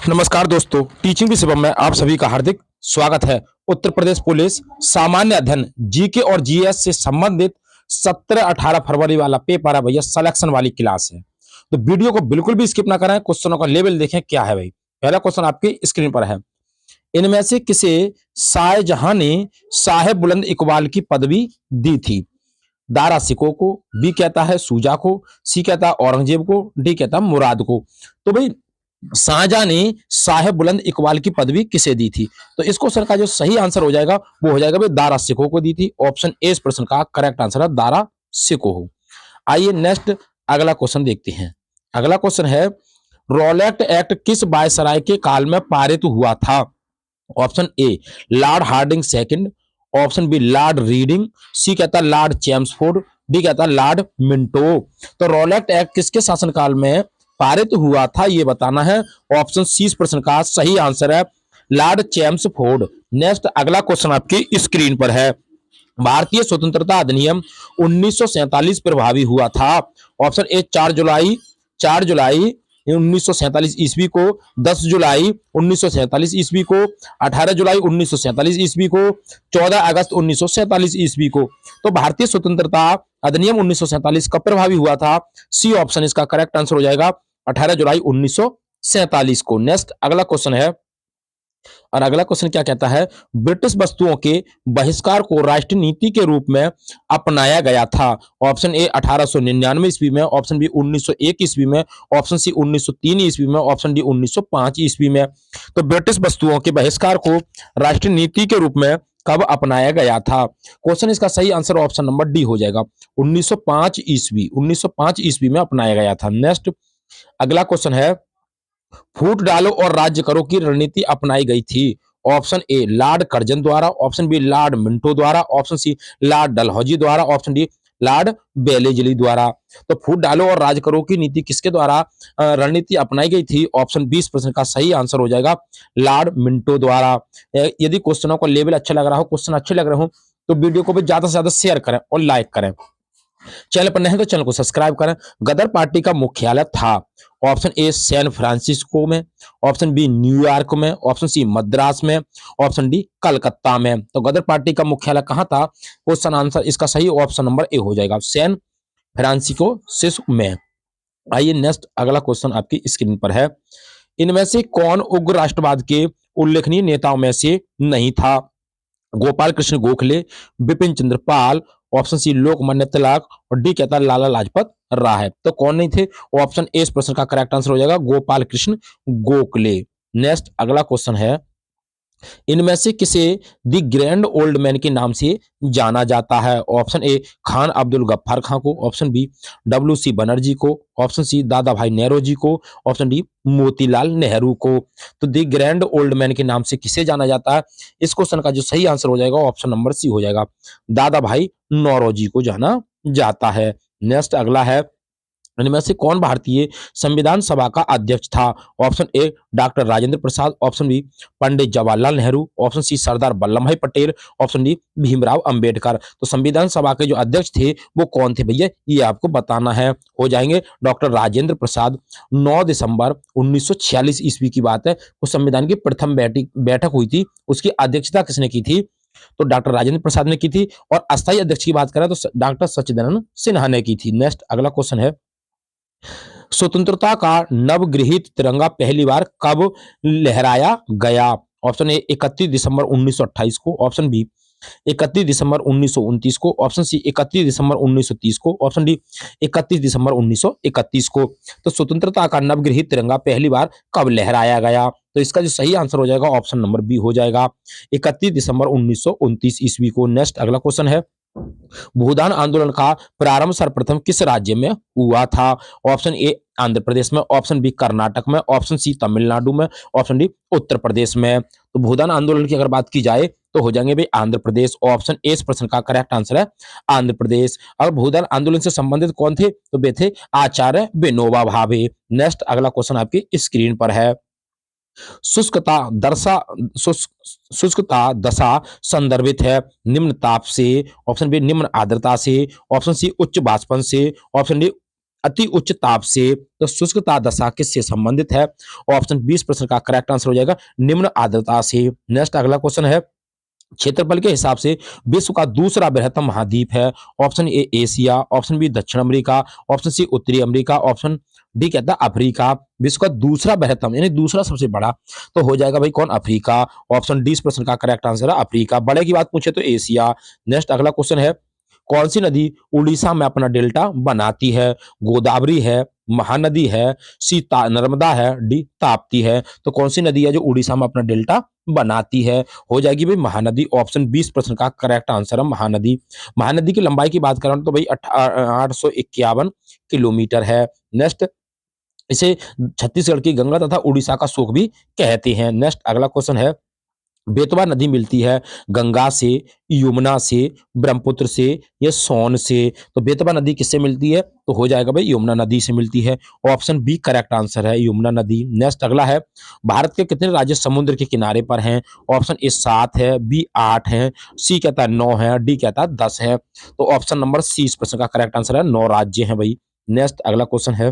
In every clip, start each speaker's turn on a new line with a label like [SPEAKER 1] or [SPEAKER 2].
[SPEAKER 1] नमस्कार दोस्तों, टीचिंग विषय में आप सभी का हार्दिक स्वागत है। उत्तर प्रदेश पुलिस सामान्य अध्ययन जीके और जीएस से संबंधित 17-18 फरवरी वाला पेपर है भैया, सिलेक्शन वाली क्लास है। तो वीडियो को बिल्कुल भी स्किप ना करें, क्वेश्चनों का लेवल देखें क्या है भाई। पहला क्वेश्चन आपकी स्क्रीन पर है। इनमें से किसे शाहजहां ने साहेब बुलंद इकबाल की पदवी दी थी? दारा सिको को, बी कहता है सूजा को, सी कहता है औरंगजेब को, डी कहता है मुराद को। तो भाई शाहजहां ने साहेब बुलंद इकबाल की पदवी किसे दी थी? तो इस क्वेश्चन का जो सही आंसर हो जाएगा वो हो जाएगा भाई दारा सिको को दी थी। ऑप्शन ए इस प्रश्न का करेक्ट आंसर है दारा सिको हो। आइए नेक्स्ट अगला क्वेश्चन देखते हैं। अगला क्वेश्चन है, रॉलेट एक्ट किस वायसराय के काल में पारित हुआ था? Option A Lord Hardinge second, option B Lord Reading, C कहता है लॉर्ड चेम्सफोर्ड, डी कहता है लॉर्ड मिंटो। तो रॉलेट एक्ट किसके शासनकाल में पारित हुआ था ये बताना है। ऑप्शन सी इस प्रश्न का सही आंसर है लॉर्ड चेम्सफोर्ड। नेक्स्ट अगला क्वेश्चन आपकी स्क्रीन पर है। भारतीय स्वतंत्रता अधिनियम 1947 प्रभावी हुआ था। ऑप्शन ए 4 जुलाई 1947 ईस्वी को, 10 जुलाई 1947 ईस्वी को, 18 जुलाई 1947 ईस्वी को, 14 अगस्त 1947 ईस्वी को। तो भारतीय स्वतंत्रता अधिनियम 1947 कब प्रभावी हुआ था? सी ऑप्शन इसका करेक्ट आंसर हो जाएगा 18 जुलाई 1947 को। नेक्स्ट अगला क्वेश्चन है, और अगला क्वेश्चन क्या कहता है, ब्रिटिश वस्तुओं के बहिष्कार को राष्ट्रीय नीति के रूप में अपनाया गया था। ऑप्शन ए 1899 ईस्वी में, ऑप्शन बी 1901 ईस्वी में, ऑप्शन सी 1903 ईस्वी में, ऑप्शन डी 1905 ईस्वी में। तो ब्रिटिश वस्तुओं के बहिष्कार को राष्ट्रीय नीति के रूप में कब अपनाया गया था? क्वेश्चन इसका सही आंसर ऑप्शन नंबर डी हो जाएगा 1905 ईस्वी में अपनाया गया था। नेक्स्ट अगला क्वेश्चन है, फूट डालो और राज्य करो की रणनीति अपनाई गई थी। ऑप्शन ए लॉर्ड कर्जन द्वारा, ऑप्शन बी लॉर्ड मिंटो द्वारा, ऑप्शन सी लॉर्ड डलहौजी द्वारा, ऑप्शन डी लॉर्ड बेलेजली द्वारा। तो फूट डालो और राज करो की नीति किसके द्वारा रणनीति अपनाई गई थी? ऑप्शन 20 प्रश्न का सही आंसर हो जाएगा लॉर्ड मिंटो द्वारा। यदि क्वेश्चनों का लेवल अच्छा लग रहा हो, क्वेश्चन अच्छे लग रहे हो, तो वीडियो को भी ज्यादा से ज्यादा शेयर करें और लाइक करें। चैनल पर नहीं तो चैनल को सब्सक्राइब करें। गदर पार्टी का मुख्यालय था। ऑप्शन ए सैन फ्रांसिस्को में, ऑप्शन बी न्यूयॉर्क में, ऑप्शन सी मद्रास में, ऑप्शन डी कलकत्ता में। तो गदर पार्टी का मुख्यालय कहां था? क्वेश्चन आंसर इसका सही ऑप्शन नंबर ए हो जाएगा सैन फ्रांसिस्को में। आइए नेक्स्ट अगला क्वेश्चन आपकी स्क्रीन पर है। इनमें से कौन उग्र राष्ट्रवाद के उल्लेखनीय नेताओं में से नहीं था? गोपाल कृष्ण गोखले, बिपिन चंद्र पाल, ऑप्शन सी लोकमान्य तिलक, और डी कहता है लाला लाजपत राय। तो कौन नहीं थे? ऑप्शन ए इस प्रश्न का करेक्ट आंसर हो जाएगा गोपाल कृष्ण गोखले। नेक्स्ट अगला क्वेश्चन है, इनमें से किसे द ग्रैंड ओल्ड मैन के नाम से जाना जाता है? ऑप्शन ए खान अब्दुल गफ्फार खां को, option B W C Banerjee को, ऑप्शन सी दादा भाई नेहरू को, ऑप्शन डी मोतीलाल नेहरू को। तो द ग्रैंड ओल्ड मैन के नाम से किसे जाना जाता है? इस क्वेश्चन का जो सही आंसर हो जाएगा ऑप्शन नंबर सी हो जाएगा दादा भाई नौरोजी को जाना जाता है। नेक्स्ट अगला है, इनमें से कौन भारतीय संविधान सभा का अध्यक्ष था? Option A doctor Rajendra Prasad, option B Pandit Jawaharlal Nehru, option C Sardar Vallabhbhai Patel, option D Bhimrao Ambedkar. तो संविधान सभा के जो अध्यक्ष थे वो कौन थे भैया, ये आपको बताना है। हो जाएंगे डॉक्टर राजेंद्र प्रसाद। 9 दिसंबर 1946 ईस्वी की बात है, उस संविधान की प्रथम बैठक हुई थी, उसकी अध्यक्षता किसने की थी? तो डॉक्टर राजेंद्र प्रसाद ने की थी। और अस्थायी अध्यक्ष की बात करें तो डॉक्टर सच्चिदानंद सिन्हा ने की थी। नेक्स्ट अगला क्वेश्चन है, स्वतंत्रता का नवगृहित तिरंगा पहली बार कब लहराया गया? ऑप्शन ए 31 दिसंबर 1928 को, ऑप्शन बी 31 दिसंबर 1929 को, ऑप्शन सी 31 दिसंबर 1930 को, ऑप्शन डी 31 दिसंबर 1931 को। तो स्वतंत्रता का नवगृहित तिरंगा पहली बार कब लहराया गया? तो इसका जो सही आंसर हो जाएगा ऑप्शन नंबर बी हो जाएगा 31 दिसंबर 1929 ईस्वी को। नेक्स्ट अगला क्वेश्चन है, भूदान आंदोलन का प्रारंभ सर्वप्रथम किस राज्य में हुआ था? ऑप्शन ए आंध्र प्रदेश में, ऑप्शन बी कर्नाटक में, ऑप्शन सी तमिलनाडु में, ऑप्शन डी उत्तर प्रदेश में। तो भूदान आंदोलन की अगर बात की जाए तो हो जाएंगे भाई आंध्र प्रदेश। ऑप्शन ए इस प्रश्न का करेक्ट आंसर है आंध्र प्रदेश। और भूदान आंदोलन से संबंधित कौन थे? तो वे थे आचार्य विनोबा भावे। नेक्स्ट अगला क्वेश्चन आपकी स्क्रीन पर है, शुष्कता दर्शा शुष्कता दशा संदर्भित है निम्न ताप से, ऑप्शन बी निम्न आर्द्रता से, ऑप्शन सी उच्च बाष्पन से, ऑप्शन डी अति उच्च ताप से तो शुष्कता दशा किससे संबंधित है? ऑप्शन 20% का करेक्ट आंसर हो जाएगा निम्न आर्द्रता से। नेक्स्ट अगला क्वेश्चन है, क्षेत्रफल के हिसाब से विश्व का दूसरा बृहत्तम महाद्वीप है? Option A Asia, option B दक्षिण अमेरिका, ऑप्शन सी उत्तरी अमेरिका, ऑप्शन डी कहता है अफ्रीका। विश्व का दूसरा बृहत्तम यानी दूसरा सबसे बड़ा तो हो जाएगा भाई कौन? अफ्रीका। ऑप्शन डी इस प्रश्न का करेक्ट आंसर है अफ्रीका। बड़े की बात पूछे तो एशिया। नेक्स्ट अगला क्वेश्चन है, कौन सी नदी उड़ीसा में अपना डेल्टा बनाती है? गोदावरी है, महानदी है, सी नर्मदा है, डी ताप्ती है। तो कौन सी नदी है जो उड़ीसा में अपना डेल्टा बनाती है? हो जाएगी भाई महानदी। ऑप्शन 20 प्रश्न का करेक्ट आंसर है महानदी। महानदी की लंबाई की बात करें तो भाई 851 किलोमीटर है। नेक्स्ट, इसे छत्तीसगढ़ की गंगा तथा उड़ीसा का शोक भी कहते हैं। नेक्स्ट अगला क्वेश्चन है, बेतवा नदी मिलती है गंगा से, यमुना से, ब्रह्मपुत्र से या सोन से? तो बेतवा नदी किससे मिलती है? तो हो जाएगा भाई यमुना नदी से मिलती है। ऑप्शन बी करेक्ट आंसर है यमुना नदी। नेक्स्ट अगला है, भारत के कितने राज्य समुद्र के किनारे पर हैं? ऑप्शन ए 7 है, बी 8 है, सी कहता है 9 है, डी कहता है 10 है। तो ऑप्शन नंबर सी इस प्रश्न का करेक्ट आंसर है 9 राज्य हैं भाई। नेक्स्ट अगला क्वेश्चन है,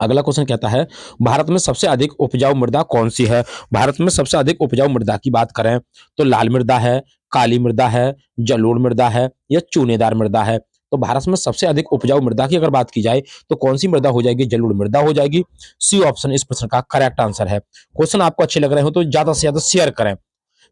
[SPEAKER 1] अगला क्वेश्चन कहता है, भारत में सबसे अधिक उपजाऊ मृदा कौन सी है? भारत में सबसे अधिक उपजाऊ मृदा की बात करें तो लाल मृदा है, काली मृदा है, जलोढ़ मृदा है या चूनेदार मृदा है? तो भारत में सबसे अधिक उपजाऊ मृदा की अगर बात की जाए तो कौन सी मृदा हो जाएगी? जलोढ़ मृदा हो जाएगी। सी ऑप्शन इस प्रश्न का करेक्ट आंसर है। क्वेश्चन आपको अच्छे लग रहे हो तो ज्यादा से ज्यादा शेयर करें।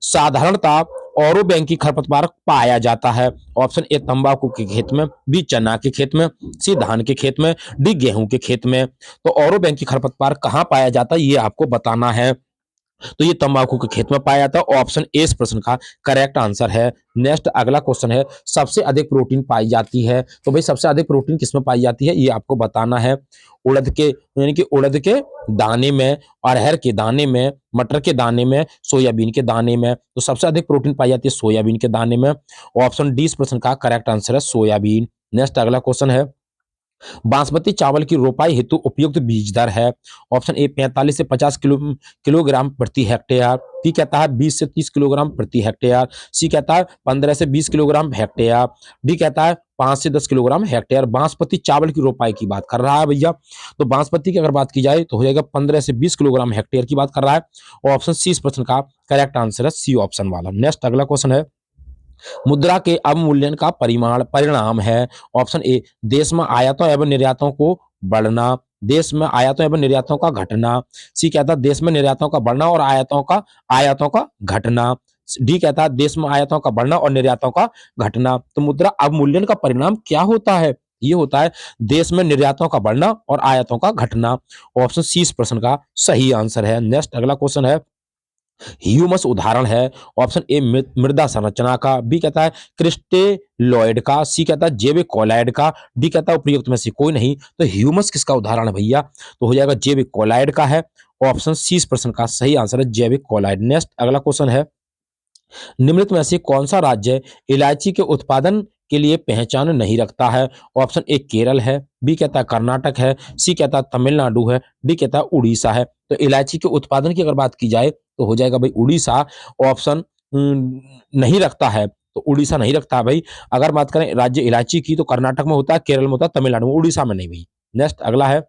[SPEAKER 1] साधारणतः औरो बैंक की खरपतवार पाया जाता है? ऑप्शन ए तंबाकू के खेत में, बी चना के खेत में, सी धान के खेत में, डी गेहूं के खेत में। तो औरो बैंक की खरपतवार कहां पाया जाता है ये आपको बताना है। तो ये तंबाकू के खेत में पाया जाता है। ऑप्शन ए इस प्रश्न का करेक्ट आंसर है। नेक्स्ट अगला क्वेश्चन है, सबसे अधिक प्रोटीन पाई जाती है? तो भाई सबसे अधिक प्रोटीन किसमें पाई जाती है ये आपको बताना है। उड़द के यानी कि उड़द के दाने में, अरहर के दाने में, मटर के दाने में, सोयाबीन के दाने में। तो सबसे अधिक प्रोटीन पाई जाती है सोयाबीन के दाने में। ऑप्शन डी इस प्रश्न का करेक्ट आंसर है सोयाबीन। नेक्स्ट अगला क्वेश्चन है, बासमती चावल की रोपाई हेतु उपयुक्त बीज दर है? ऑप्शन ए 45 से 50 किलोग्राम प्रति हेक्टेयर, बी कहता है 20 से 30 किलोग्राम प्रति हेक्टेयर, सी कहता है 15 से 20 किलोग्राम हेक्टेयर, डी कहता है 5 से 10 किलोग्राम हेक्टेयर। बासमती चावल की रोपाई की बात कर रहा है भैया। तो बासमती की अगर बात की जाए तो हो जाएगा 15 से 20 किलोग्राम हेक्टेयर की बात कर रहा है। ऑप्शन सी इस प्रश्न का करेक्ट आंसर है, सी ऑप्शन वाला। नेक्स्ट अगला क्वेश्चन है, मुद्रा के अवमूल्यन का परिणाम है? ऑप्शन ए देश में आयातों एवं निर्यातों को बढ़ना, देश में आयातों एवं निर्यातों का घटना, सी कहता है देश में निर्यातों का बढ़ना और आयातों का घटना, डी कहता है देश में आयातों का बढ़ना और निर्यातों का घटना। तो मुद्रा अवमूल्यन का परिणाम क्या होता है? ये होता है देश में निर्यातों का बढ़ना और आयातों का घटना। ऑप्शन सी इस प्रश्न का सही आंसर है। नेक्स्ट अगला क्वेश्चन है, ह्यूमस उदाहरण है? ऑप्शन ए मृदा संरचना का, बी कहता है क्रिस्टेलॉइड का, सी कहता है जैविक कोलाइड का, डी कहता है उपयुक्त में से कोई नहीं। तो ह्यूमस किसका उदाहरण है भैया? तो हो जाएगा जैविक कोलाइड का है। ऑप्शन सी इस प्रश्न का सही आंसर है जैविक कोलाइड। नेक्स्ट अगला क्वेश्चन है, निम्नलिखित में से कौन सा राज्य इलायची के उत्पादन के लिए पहचान नहीं रखता है? ऑप्शन ए केरल है, बी कहता है कर्नाटक है, सी कहता है तमिलनाडु है, डी कहता है उड़ीसा है। तो इलायची के उत्पादन की अगर बात की जाए तो हो जाएगा भाई उड़ीसा। ऑप्शन नहीं रखता है तो उड़ीसा नहीं रखता है भाई। अगर बात करें राज्य इलायची की तो कर्नाटक में होता है, केरल में होता है, तमिलनाडु में, उड़ीसा में नहीं भाई। नेक्स्ट अगला है,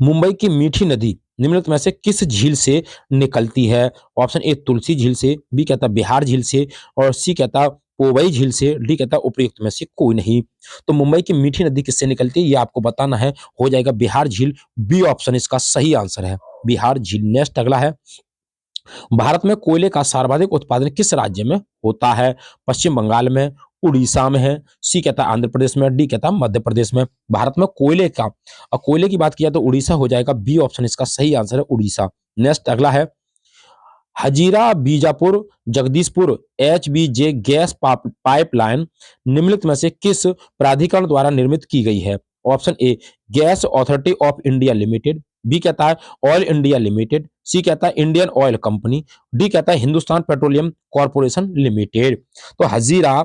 [SPEAKER 1] मुंबई की मीठी नदी निम्नलिखित में से किस झील से निकलती है? ऑप्शन ए तुलसी झील से, बी कहता है बिहार झील से, और सी कहता है पोवई झील से, डी कहता है उपयुक्त में से कोई नहीं। तो मुंबई की मीठी नदी किससे निकलती है ये आपको बताना है। हो जाएगा बिहार झील, बी ऑप्शन इसका सही आंसर है बिहार झील। नेक्स्ट अगला है, भारत में कोयले का सर्वाधिक उत्पादन किस राज्य में होता है? पश्चिम बंगाल में, उड़ीसा में है, सी कहता है आंध्र प्रदेश में, डी कहता है मध्य प्रदेश में। भारत में कोयले का, और कोयले की बात किया तो उड़ीसा हो जाएगा, बी ऑप्शन इसका सही आंसर है उड़ीसा। नेक्स्ट अगला है, हजीरा बीजापुर जगदीशपुर एचबीजे गैस पाइपलाइन निम्नलिखित में से किस प्राधिकरण द्वारा निर्मित की गई है? Option A gas authority of India limited, B कहता है ऑयल इंडिया लिमिटेड, सी कहता है इंडियन ऑयल कंपनी, डी कहता है हिंदुस्तान पेट्रोलियम कॉर्पोरेशन लिमिटेड। तो हजीरा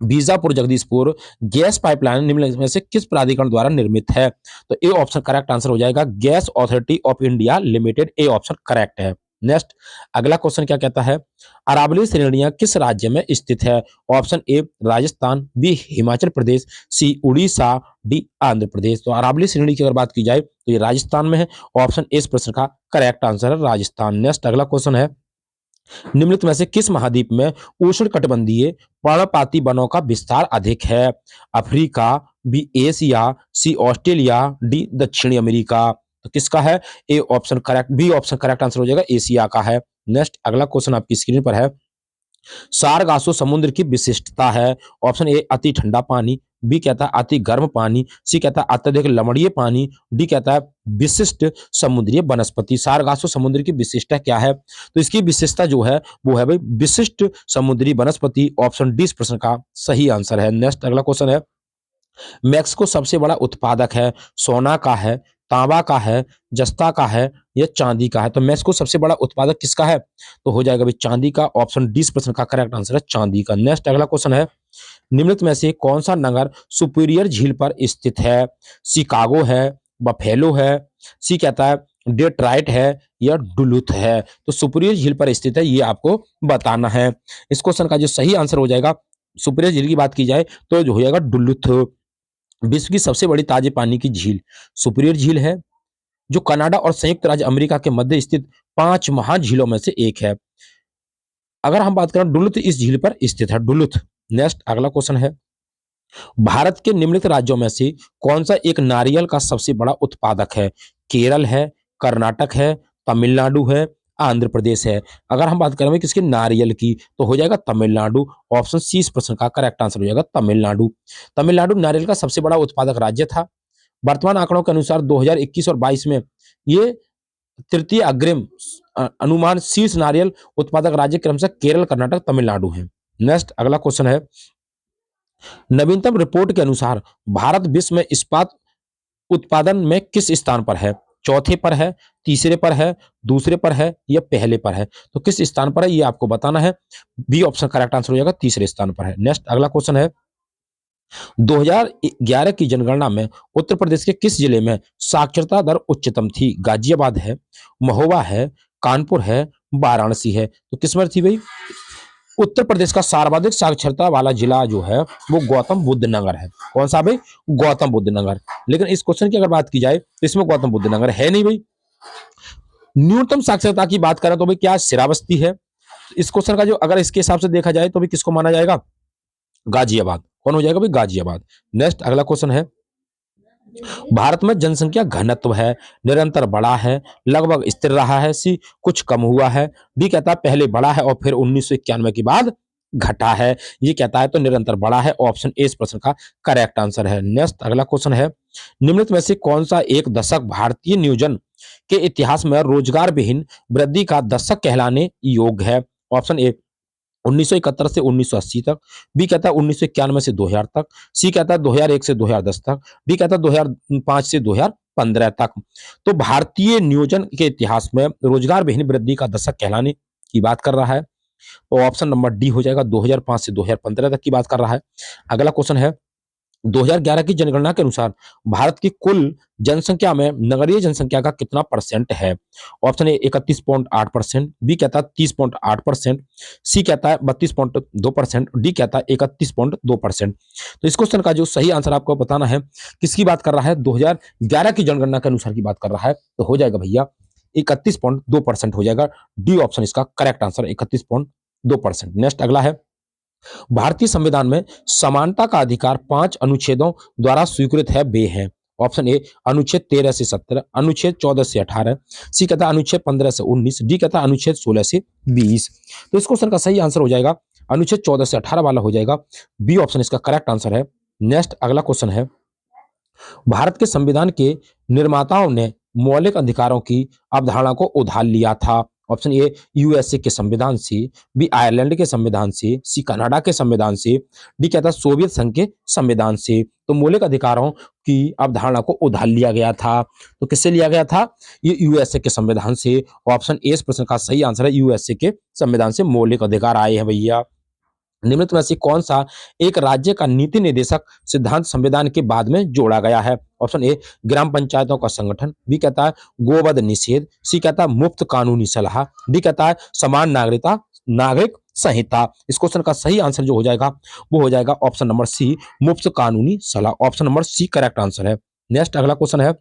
[SPEAKER 1] बीजापुर जगदीशपुर गैस पाइपलाइन निम्नलिखित में से किस प्राधिकरण द्वारा निर्मित है? तो ए ऑप्शन करेक्ट आंसर हो जाएगा gas authority of India limited, A option correct है। नेक्स्ट अगला क्वेश्चन क्या कहता है, अरावली श्रेणियां किस राज्य में स्थित है? Option A Rajasthan, B Himachal Pradesh, C Orissa, D Andhra Pradesh. तो अरावली श्रेणी की अगर बात की जाए तो ये राजस्थान में है। ऑप्शन ए इस प्रश्न का करेक्ट आंसर है राजस्थान। नेक्स्ट अगला क्वेश्चन है, निम्नलिखित में से किस महाद्वीप में उष्णकटिबंधीय पर्णपाती वनों का विस्तार अधिक है? Africa, B Asia, C Australia, D दक्षिणी अमेरिका। तो किसका है A option correct, B option correct answer हो जाएगा, एशिया का है। नेक्स्ट अगला क्वेश्चन आपकी स्क्रीन पर है, सारगासो समुद्र की विशिष्टता है। ऑप्शन ए अति ठंडा पानी, बी कहता है अति गर्म पानी, सी कहता है अत्यधिक लवणीय पानी, डी कहता है विशिष्ट समुद्रीय वनस्पति। सारगासो समुद्र की विशिष्टता क्या है? तो इसकी विशेषता जो है वो है भाई विशिष्ट समुद्री वनस्पति। ऑप्शन डी इस प्रश्न का सही आंसर है। नेक्स्ट अगला क्वेश्चन है, मैक्सिको सबसे बड़ा उत्पादक है, सोना का है, तांबा का है, जस्ता का है या चांदी का है? तो मैक्सिको सबसे बड़ा उत्पादक किसका है? तो हो जाएगा भाई चांदी का। ऑप्शन डी इस प्रश्न का करेक्ट आंसर है चांदी का। नेक्स्ट अगला क्वेश्चन है, निम्नलिखित में से कौन सा नगर सुपीरियर झील पर स्थित है? शिकागो है, बफेलो है, सी कहता है डेट्राइट है या डुलुथ है? तो सुपीरियर झील पर स्थित है, ये आपको बताना है। इस क्वेश्चन का जो सही आंसर हो जाएगा, सुपीरियर झील की बात की जाए तो जो हो जाएगा डुलुथ। विश्व की सबसे बड़ी ताजे पानी की झील सुपीरियर झील है, जो कनाडा और संयुक्त राज्य अमेरिका के मध्य स्थित 5 महान झीलों में से एक है। अगर हम बात करें डुलुथ इस झील पर स्थित है, डुलुथ। नेक्स्ट अगला क्वेश्चन है, भारत के निम्नलिखित राज्यों में से कौन सा एक नारियल का सबसे बड़ा उत्पादक है? केरल है, कर्नाटक है, तमिलनाडु है, आंध्र प्रदेश है। अगर हम बात करें किसके नारियल की तो हो जाएगा तमिलनाडु। ऑप्शन सी इस प्रश्न का करेक्ट आंसर हो जाएगा तमिलनाडु। तमिलनाडु नारियल का सबसे बड़ा उत्पादक राज्य था। वर्तमान आंकड़ों के अनुसार 2021 और 22 में ये तृतीय अग्रिम अनुमान शीर्ष नारियल उत्पादक राज्य क्रमशः केरल, कर्नाटक, तमिलनाडु है। नेक्स्ट अगला क्वेश्चन है, नवीनतम रिपोर्ट के अनुसार भारत विश्व में इस्पात उत्पादन में किस स्थान पर है? चौथे पर है, तीसरे पर है, दूसरे पर है या पहले पर है? तो किस स्थान पर है ये आपको बताना है। बी ऑप्शन करेक्ट आंसर हो जाएगा, तीसरे स्थान पर है। नेक्स्ट अगला क्वेश्चन है, 2011 की जनगणना में उत्तर प्रदेश के किस जिले में साक्षरता दर उच्चतम थी? गाजियाबाद है, महोबा है, कानपुर है, वाराणसी है? तो किसमें थी भाई? उत्तर प्रदेश का सर्वाधिक साक्षरता वाला जिला जो है वो गौतम बुद्ध नगर है। कौन सा भाई? गौतम बुद्ध नगर। लेकिन इस क्वेश्चन की अगर बात की जाए तो इसमें गौतम बुद्ध नगर है नहीं भाई। न्यूनतम साक्षरता की बात करें तो भाई क्या श्रावस्ती है। इस क्वेश्चन का जो अगर इसके हिसाब से देखा जाए तो भी किसको माना जाएगा? गाजियाबाद। कौन हो जाएगा भाई? गाजियाबाद। नेक्स्ट अगला क्वेश्चन है, भारत में जनसंख्या घनत्व है, निरंतर बढ़ा है, लगभग स्थिर रहा है, सी कुछ कम हुआ है, डी कहता है पहले बढ़ा है और फिर 1991 के बाद घटा है, ये कहता है तो निरंतर बढ़ा है। ऑप्शन ए इस प्रश्न का करेक्ट आंसर है। नेक्स्ट अगला क्वेश्चन है, निम्नलिखित में से कौन सा एक दशक भारतीय नियोजन के इतिहास में रोजगार विहीन वृद्धि का दशक कहलाने योग्य है? ऑप्शन ए 1971 से 1980 तक, बी कहता है 1991 से 2000 तक, सी कहता है 2001 से 2010 तक, डी कहता है 2005 से 2015 तक। तो भारतीय नियोजन के इतिहास में रोजगार विहीन वृद्धि का दशक कहलाने की बात कर रहा है, तो ऑप्शन नंबर डी हो जाएगा, 2005 से 2015 तक की बात कर रहा है। अगला क्वेश्चन है, 2011 की जनगणना के अनुसार भारत की कुल जनसंख्या में नगरीय जनसंख्या का कितना परसेंट है? ऑप्शन ए 31.8%, बी कहता है 30.8%, सी कहता है 32.2%, डी कहता है 31.2%। तो इस क्वेश्चन का जो सही आंसर आपको बताना है, किसकी बात कर रहा है? 2011 की जनगणना के अनुसार की बात कर रहा है, तो हो जाएगा भैया 31.2% हो जाएगा। डी ऑप्शन इसका करेक्ट आंसर 31.2%। नेक्स्ट अगला है, भारतीय संविधान में समानता का अधिकार 5 अनुच्छेदों द्वारा स्वीकृत है, वे हैं। ऑप्शन ए अनुच्छेद 13 से 17, अनुच्छेद 14 से 18, सी कहता है अनुच्छेद 15 से 19, डी कहता है अनुच्छेद 16 से 20। तो इस क्वेश्चन का सही आंसर हो जाएगा अनुच्छेद 14 से 18 वाला हो जाएगा, बी ऑप्शन इसका करेक्ट आंसर है। नेक्स्ट अगला क्वेश्चन है, भारत के संविधान के निर्माताओं ने मौलिक अधिकारों की अवधारणा को उधार लिया था। ऑप्शन ए यूएसए के संविधान से, बी आयरलैंड के संविधान से, सी कनाडा के संविधान से, डी कहता है सोवियत संघ के संविधान से। तो मौलिक अधिकारों की अवधारणा को उधार लिया गया था, तो किससे लिया गया था? ये यूएसए के संविधान से। ऑप्शन ए इस प्रश्न का सही आंसर है, यूएसए के संविधान से मौलिक अधिकार आए हैं भैया। निम्नलिखित में से कौन सा एक राज्य का नीति निर्देशक सिद्धांत संविधान के बाद में जोड़ा गया है? ऑप्शन ए ग्राम पंचायतों का संगठन, बी कहता है गोवध निषेध, सी कहता है मुफ्त कानूनी सलाह, डी कहता है समान नागरिकता नागरिक संहिता। इस क्वेश्चन का सही आंसर जो हो जाएगा वो हो जाएगा ऑप्शन नंबर सी, मुफ्त कानूनी सलाह। Option number C correct answer है। नेक्स्ट अगला क्वेश्चन है,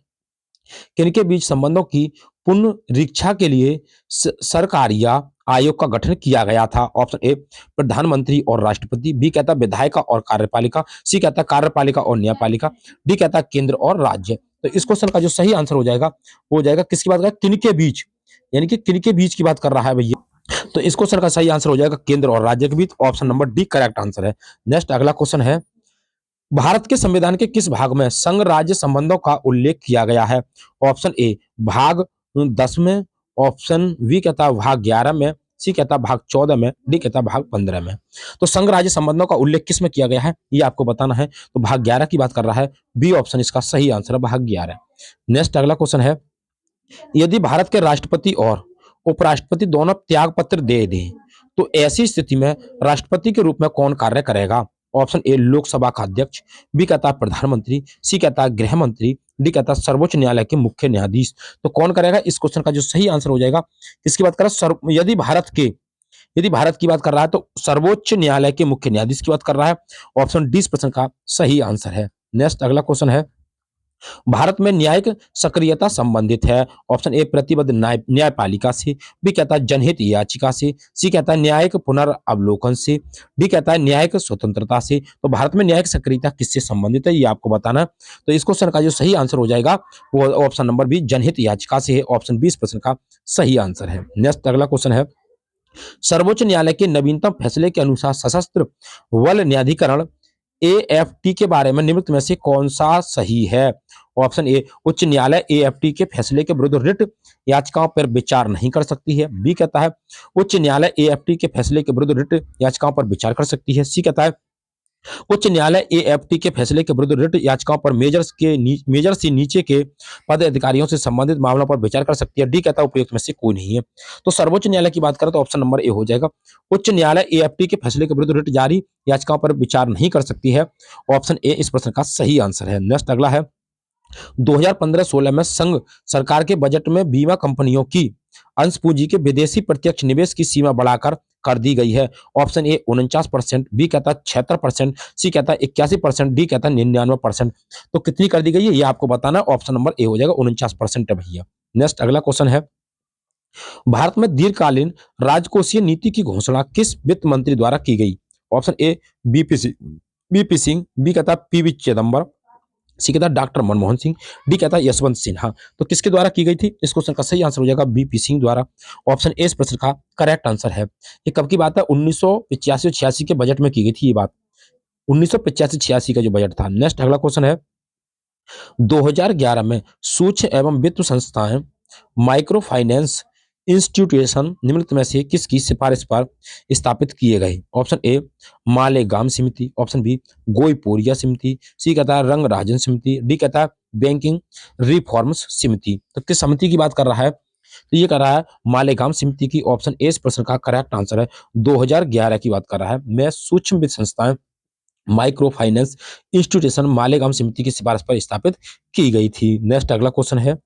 [SPEAKER 1] किनके बीच संबंधों की पुनरीक्षा के लिए सरकारिया आयोग का गठन किया गया था? ऑप्शन ए प्रधानमंत्री और राष्ट्रपति, बी कहता है विधायिका और कार्यपालिका, सी कहता है कार्यपालिका और न्यायपालिका, डी कहता है केंद्र और राज्य। तो इस क्वेश्चन का जो सही आंसर हो जाएगा वो हो जाएगा किसकी बात कर रहा है? किनके बीच, यानी कि किनके बीच की बात कर रहा है भैया। तो इस क्वेश्चन का सही आंसर हो जाएगा केंद्र और राज्य के बीच। Option number D correct answer है। नेक्स्ट अगला क्वेश्चन है, भारत के संविधान के किस भाग में संघ राज्य संबंधों का उल्लेख किया गया है? ऑप्शन ए भाग 10 में, ऑप्शन बी कहता है भाग 11 में, सी कहता है भाग 14 में, डी कहता है भाग 15 में। तो संघ राज्य संबंधों का उल्लेख किस में किया गया है ये आपको बताना है। तो भाग 11 की बात कर रहा है, बी ऑप्शन इसका सही आंसर है, भाग 11। नेक्स्ट अगला क्वेश्चन है, यदि भारत के राष्ट्रपति और उपराष्ट्रपति दोनों त्याग पत्र दे दें तो ऐसी स्थिति में राष्ट्रपति के रूप में कौन कार्य करेगा? ऑप्शन ए लोकसभा का अध्यक्ष, बी कहता है प्रधानमंत्री, सी कहता है गृह मंत्री, डी कहता है सर्वोच्च न्यायालय के मुख्य न्यायाधीश। तो कौन करेगा? इस क्वेश्चन का जो सही आंसर हो जाएगा, किसकी बात कर रहा है? यदि भारत की बात कर रहा है तो सर्वोच्च न्यायालय के मुख्य न्यायाधीश की बात कर रहा है। ऑप्शन डी इस प्रश्न का सही आंसर है। नेक्स्ट अगला क्वेश्चन है, भारत में न्यायिक सक्रियता संबंधित है। ऑप्शन ए प्रतिबद्ध न्यायपालिका से, बी कहता है जनहित याचिका से, सी कहता है न्यायिक पुनर्वलोकन से, डी कहता है न्यायिक स्वतंत्रता से। तो भारत में न्यायिक सक्रियता किससे संबंधित है ये आपको बताना है। तो इस क्वेश्चन का जो सही आंसर हो जाएगा वो ऑप्शन नंबर बी जनहित याचिका से है। ऑप्शन बी इस प्रश्न का सही आंसर है। नेक्स्ट अगला क्वेश्चन है, सर्वोच्च न्यायालय के नवीनतम फैसले के अनुसार सशस्त्र बल न्यायाधिकरण एएफटी के बारे में निम्नलिखित में से कौन सा सही है? ऑप्शन ए उच्च न्यायालय एएफटी के फैसले के विरुद्ध रिट याचिकाओं पर विचार नहीं कर सकती है, बी कहता है उच्च न्यायालय एएफटी के फैसले के विरुद्ध रिट याचिकाओं पर विचार कर सकती है, सी कहता है उच्च न्यायालय एएफटी के फैसले के विरुद्ध रिट याचिकाओं पर मेजर से नीचे के पद अधिकारियों से संबंधित मामलों पर विचार कर सकती है, डी कहता है उपयुक्त में से कोई नहीं है। तो सर्वोच्च न्यायालय की बात करें तो ऑप्शन नंबर ए हो जाएगा, उच्च न्यायालय एएफटी के फैसले के विरुद्ध रिट जारी याचिकाओं पर विचार नहीं कर सकती है। ऑप्शन ए इस प्रश्न का सही आंसर है। नेक्स्ट अगला है, 2015-16 में संघ सरकार के बजट में बीमा कंपनियों की अंश पूंजी के विदेशी प्रत्यक्ष निवेश की सीमा बढ़ाकर कर दी गई है। ऑप्शन ए 49%, बी कहता है 76%, सी कहता है 81%, डी कहता है 99%। तो कितनी कर दी गई है ये आपको बताना। ऑप्शन नंबर ए हो जाएगा 49% है भैया। नेक्स्ट अगला क्वेश्चन है, भारत में दीर्घकालीन राजकोषीय नीति की घोषणा किस वित्त मंत्री द्वारा की गई? Option A BP Singh, B कहता है पीवी चिदम्बरम, सी कहता है डॉक्टर मनमोहन सिंह, डी कहता है यशवंत सिन्हा। तो किसके द्वारा की गई थी? इस क्वेश्चन का सही आंसर हो जाएगा बीपी सिंह द्वारा। ऑप्शन ए इस प्रश्न का करेक्ट आंसर है। ये कब की बात है? 1985-86 के बजट में की गई थी ये बात, 1985-86 का जो बजट था। नेक्स्ट अगला क्वेश्चन है, 2011 में सूक्ष्म एवं वित्त संस्थाएं माइक्रो फाइनेंस इंस्टीट्यूशन निम्नलिखित में से किसकी सिफारिश पर स्थापित किए गए? ऑप्शन ए मालेगाम समिति, ऑप्शन बी गोईपोरिया समिति, सी कहता है रंगराजन समिति, डी कहता है बैंकिंग रिफॉर्म्स समिति। तो किस समिति की बात कर रहा है? तो ये कर रहा है मालेगाम समिति की। ऑप्शन ए इस प्रश्न का करेक्ट आंसर है। 2011 की बात कर रहा है। मैं सूक्ष्म वित्त संस्थाएं माइक्रो फाइनेंस इंस्टीट्यूशन मालेगाम समिति की सिफारिश पर स्थापित की गई थी। नेक्स्ट अगला क्वेश्चन है,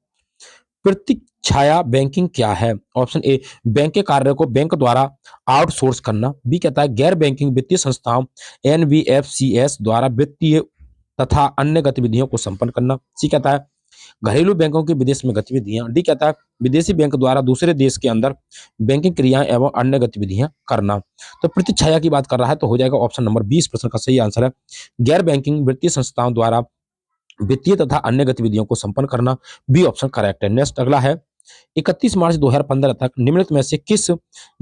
[SPEAKER 1] प्रतिछाया बैंकिंग क्या है? ऑप्शन ए बैंक के कार्य को बैंक द्वारा आउटसोर्स करना, बी कहता है गैर बैंकिंग वित्तीय संस्थाओं एनबीएफसीएस द्वारा वित्तीय तथा अन्य गतिविधियों को संपन्न करना, सी कहता है घरेलू बैंकों की विदेश में गतिविधियां, डी कहता है विदेशी बैंक द्वारा दूसरे देश के अंदर बैंकिंग क्रियाएं एवं अन्य गतिविधियां करना। तो प्रतिछाया की बात कर रहा है तो हो जाएगा ऑप्शन नंबर 20 प्रश्न का सही आंसर है। गैर बैंकिंग वित्तीय संस्थाओं द्वारा वित्तीय तथा अन्य गतिविधियों को संपन्न करना, बी ऑप्शन करेक्ट है। नेक्स्ट अगला है, 31 मार्च 2015 तक निम्नलिखित में से किस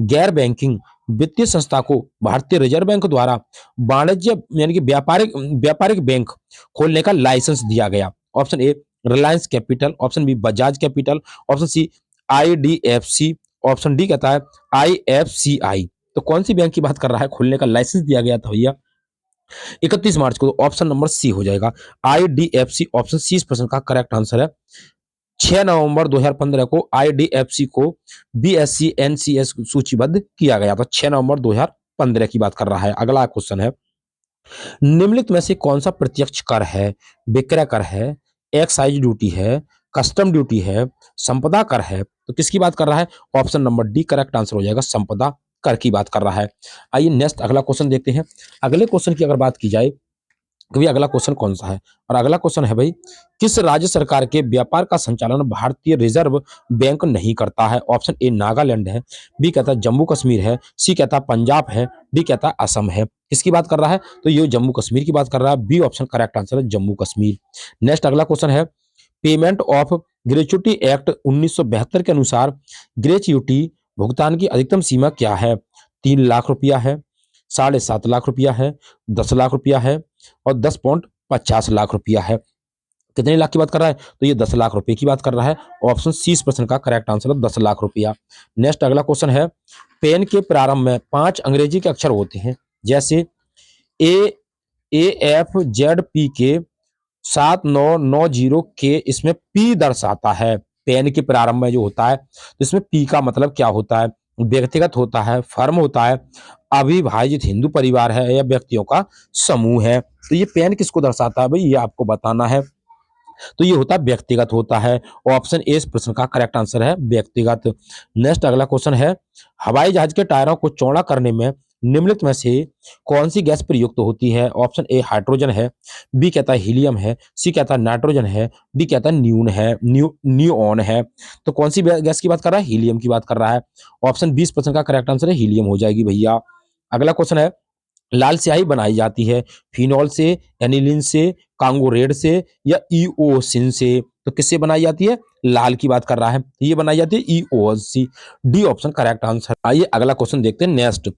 [SPEAKER 1] गैर बैंकिंग वित्तीय संस्था को भारतीय रिजर्व बैंक द्वारा वाणिज्य यानी कि व्यापारिक बैंक खोलने का लाइसेंस दिया गया? Option A Reliance capital, option B Bajaj capital, option C IDFC, option D कहता है आईएफसीआई। तो कौन सी बैंक की बात कर रहा है खोलने का लाइसेंस दिया गया था भैया 31 मार्च को? तो ऑप्शन नंबर सी हो जाएगा आईडीएफसी। ऑप्शन सी इस प्रश्न का करेक्ट आंसर है। 6 नवंबर 2015 को आईडीएफसी को बीएससी एनसीएस सूचीबद्ध किया गया था, 6 नवंबर 2015 15 की बात कर रहा है। अगला क्वेश्चन है, निम्नलिखित में से कौन सा प्रत्यक्ष कर है? विक्रय कर है, एक्साइज ड्यूटी है, कस्टम ड्यूटी है, संपदा कर है। तो किसकी बात कर रहा है? Option number D correct answer हो जाएगा, संपदा कर की बात कर रहा है। आइए नेक्स्ट अगला क्वेश्चन देखते हैं। अगले क्वेश्चन की अगर बात की जाए कि भाई अगला क्वेश्चन कौन सा है, और अगला क्वेश्चन है भाई, किस राज्य सरकार के व्यापार का संचालन भारतीय रिजर्व बैंक नहीं करता है? ऑप्शन ए नागालैंड है, बी कहता है जम्मू कश्मीर है, सी कहता है पंजाब है, डी कहता है असम है। किसकी बात कर रहा है? तो ये जम्मू कश्मीर की बात कर रहा है, बी ऑप्शन करेक्ट आंसर है, जम्मू कश्मीर। नेक्स्ट अगला क्वेश्चन है, पेमेंट ऑफ ग्रेच्युटी एक्ट 1972 के अनुसार ग्रेच्युटी भुगतान की अधिकतम सीमा क्या है? 3 लाख रुपया है, 7.5 लाख रुपया है, 10 लाख रुपया है और 10.50 लाख रुपया है। कितने लाख की बात कर रहा है? तो ये 10 लाख रुपए की बात कर रहा है। ऑप्शन सी इस प्रश्न का करेक्ट आंसर है, 10 लाख रुपया। नेक्स्ट अगला क्वेश्चन है, पेन के प्रारंभ में 5 अंग्रेजी के अक्षर होते हैं, जैसे ए, AFZP के 7990 के, इसमें पी दर्शाता है। पेन के प्रारंभ में जो होता है तो इसमें पी का मतलब क्या होता है? व्यक्तिगत होता है, फर्म होता है, अविभाजित हिंदू परिवार है, या व्यक्तियों का समूह है। तो ये पेन किसको दर्शाता है भाई, ये आपको बताना है। तो ये होता है व्यक्तिगत होता है। ऑप्शन ए इस प्रश्न का करेक्ट आंसर है, व्यक्तिगत। नेक्स्ट अगला क्वेश्चन है, हवाई जहाज के टायरों को चौड़ा करने में निम्नलिखित में से कौन सी गैस प्रयुक्त होती है? ऑप्शन ए हाइड्रोजन है, बी कहता है हीलियम है, सी कहता है नाइट्रोजन है, डी कहता है न्यूऑन है। तो कौन सी गैस की बात कर रहा है? हीलियम की बात कर रहा है। ऑप्शन 20% का करेक्ट आंसर है, हीलियम हो जाएगी भैया। अगला क्वेश्चन है, लाल स्याही बनाई जाती है फिनॉल से, एनिलीन से, कांगोरेड से या ईओसिन से? तो किससे बनाई जाती है? लाल की बात कर रहा है, ये बनाई जाती है EOC, D option correct answer. आइए अगला क्वेश्चन देखते हैं। नेक्स्ट,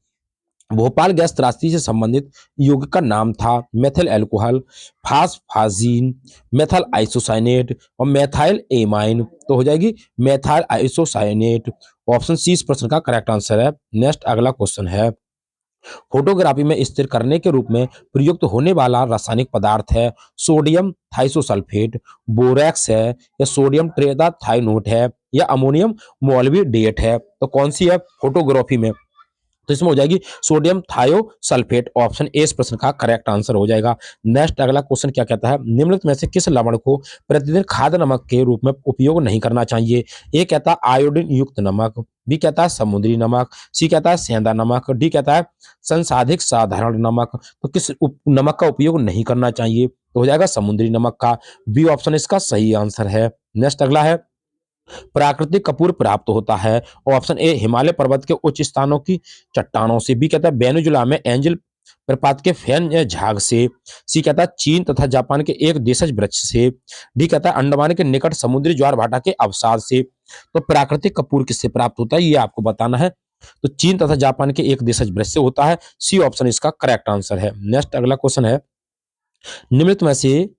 [SPEAKER 1] भोपाल गैस त्रासदी से संबंधित यौगिक का नाम था मेथिल एल्कोहल, फास्फाजीन, मेथल आइसोसाइनेट और मेथाइल एमाइन। तो हो जाएगी मेथाइल आइसोसाइनेट। ऑप्शन सी इस प्रश्न का करेक्ट आंसर है। नेक्स्ट अगला क्वेश्चन है, फोटोग्राफी में स्थिर करने के रूप में प्रयुक्त होने वाला रासायनिक पदार्थ है सोडियम थाइसोसल्फेट, बोरैक्स है, या सोडियम ट्रेदाथाइनोट है, या अमोनियम मॉल्बिडेट है। तो कौन सी है फोटोग्राफी में? तो इसमें हो जाएगी सोडियम थायोसल्फेट। ऑप्शन ए इस प्रश्न का करेक्ट आंसर हो जाएगा। नेक्स्ट अगला क्वेश्चन क्या कहता है, निम्नलिखित में से किस लवण को प्रतिदिन खाद्य नमक के रूप में उपयोग नहीं करना चाहिए? ए कहता है आयोडीन युक्त नमक, बी कहता है समुद्री नमक, सी कहता है सेंधा नमक, डी कहता है संसाधित साधारण नमक। तो किस नमक का उपयोग नहीं करना चाहिए? तो हो जाएगा समुद्री नमक का, बी ऑप्शन इसका सही आंसर है। नेक्स्ट अगला है, प्राकृतिक कपूर प्राप्त होता है। ऑप्शन ए हिमालय पर्वत के उच्च स्थानों की चट्टानों से, बी कहता है वेनेजुला में एंजल प्रपात के फैन या झाग से, सी कहता है चीन तथा जापान के एक देशज वृक्ष से, डी कहता है अंडमान के निकट समुद्री ज्वार भाटा के अवसाद से। तो प्राकृतिक कपूर किससे प्राप्त होता है, ये आपको बताना है। तो चीन तथा जापान के एक देशज वृक्ष से होता है, सी ऑप्शन इसका करेक्ट आंसर है। नेक्स्ट अगला क्वेश्चन है, निम्नलिखित में से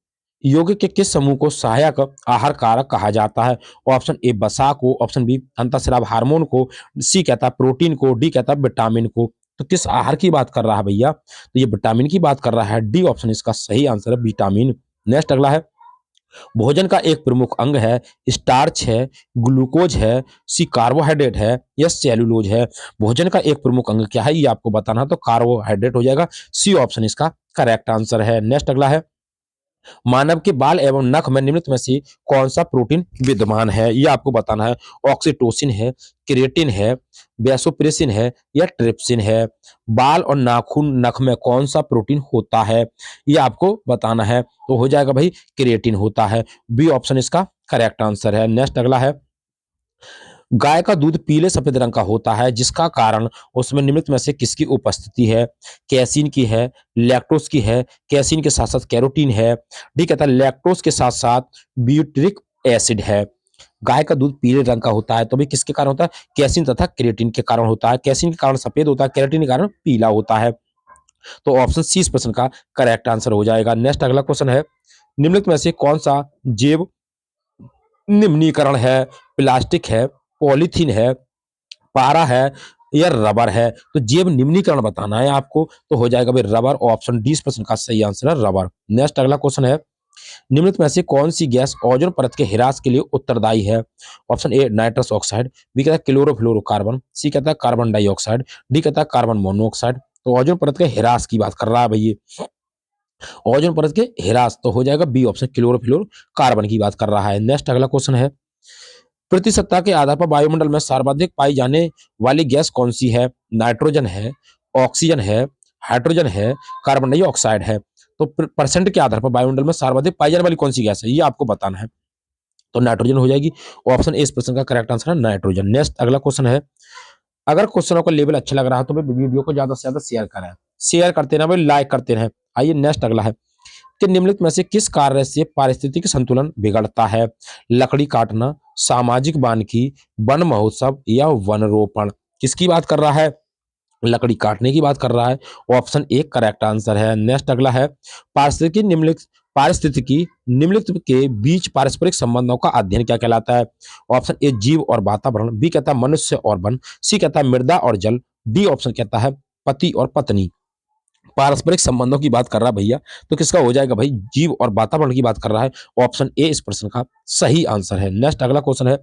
[SPEAKER 1] योग के किस समूह को सहायक आहार कारक कहा जाता है? ऑप्शन ए वसा को, ऑप्शन बी अंतःस्राव हार्मोन को, सी कहता है प्रोटीन को, डी कहता है विटामिन को। तो किस आहार की बात कर रहा है भैया? तो ये विटामिन की बात कर रहा है, डी ऑप्शन इसका सही आंसर है, विटामिन। नेक्स्ट अगला है, भोजन का एक प्रमुख अंग है, स्टार्च है, ग्लूकोज है, सी कार्बोहाइड्रेट है, या सेल्यूलोज है? भोजन का एक प्रमुख अंग क्या है, ये आपको बताना है। तो कार्बोहाइड्रेट हो जाएगा, सी ऑप्शन इसका करेक्ट आंसर है। नेक्स्ट अगला है, मानव के बाल एवं नख में निम्नलिखित में से कौन सा प्रोटीन विद्यमान है, यह आपको बताना है। ऑक्सीटोसिन है, क्रिएटिन है, वैसोप्रेसिन है, या ट्रिप्सिन है? बाल और नाखून नख में कौन सा प्रोटीन होता है, यह आपको बताना है। तो हो जाएगा भाई क्रिएटिन होता है, बी ऑप्शन इसका करेक्ट आंसर है। नेक्स्ट अगला है, गाय का दूध पीले सफेद रंग का होता है, जिसका कारण उसमें निम्नलिखित में से किसकी उपस्थिति है? कैसीन की है, लैक्टोज की है, कैसीन के साथ साथ कैरोटीन है, डी कहता है लैक्टोज के साथ साथ ब्यूटरिक एसिड है। गाय का दूध पीले रंग का होता है तो भाई किसके कारण होता है? कैसीन तथा क्रिएटिन के कारण होता है। कैसीन के कारण सफेद होता है, कैरोटीन के कारण पीला होता है। तो ऑप्शन सी इस प्रश्न का करेक्ट आंसर हो जाएगा। नेक्स्ट अगला क्वेश्चन है, निम्नलिखित में से कौन सा जैव निम्नीकरण है? प्लास्टिक है, पॉलीथीन है, पारा है, या रबर है? तो जैव निम्नीकरण बताना है आपको, तो हो जाएगा भाई रबर। ऑप्शन 20% का सही आंसर है रबर। नेक्स्ट अगला क्वेश्चन है, निम्नलिखित में से कौन सी गैस ओजोन परत के ह्रास के लिए उत्तरदायी है? Option A nitrous oxide, B कहता है क्लोरोफ्लोरोकार्बन, सी कहता है कार्बन डाइऑक्साइड, डी कहता है कार्बन मोनोऑक्साइड। तो ओजोन परत के ह्रास की बात कर रहा है भाई ये। ओजोन परत के ह्रास तो हो जाएगा बी ऑप्शन, क्लोरोफ्लोरो कार्बन की बात कर रहा है। नेक्स्ट अगला क्वेश्चन है, पृथ्वी सत्ता के आधार पर वायुमंडल में सर्वाधिक पाई जाने वाली गैस कौन सी है? नाइट्रोजन है, ऑक्सीजन है, हाइड्रोजन है, कार्बन डाइऑक्साइड है। तो परसेंट के आधार पर वायुमंडल में सर्वाधिक पाई जाने वाली कौन सी गैस है, ये आपको बताना है। तो नाइट्रोजन हो जाएगी। ऑप्शन ए इस प्रश्न का करेक्ट आंसर है नाइट्रोजन। नेक्स्ट अगला क्वेश्चन है, अगर क्वेश्चनों का लेवल अच्छा लग रहा है तो भाई वीडियो को ज्यादा से ज्यादा शेयर करें, शेयर करते रहे भाई, लाइक करते रहे। आइए नेक्स्ट अगला है कि निम्नलिखित में से किस कार्य से पारिस्थितिक संतुलन बिगड़ता है? लकड़ी काटना, सामाजिक वानिकी, वन महोत्सव या वन रोपण। किसकी बात कर रहा है? लकड़ी काटने की बात कर रहा है। ऑप्शन ए करेक्ट आंसर है। नेक्स्ट अगला है, पारिस्थितिकी निम्नलिखित के बीच पारस्परिक संबंधों का अध्ययन क्या कहलाता है? ऑप्शन ए जीव और वातावरण, बी कहता है मनुष्य और वन, सी कहता है मृदा और जल, डी ऑप्शन कहता है पति और पत्नी। पारस्परिक संबंधों की बात कर रहा है भैया, तो किसका हो जाएगा भाई? जीव और वातावरण की बात कर रहा है। ऑप्शन ए इस प्रश्न का सही आंसर है। नेक्स्ट अगला क्वेश्चन है,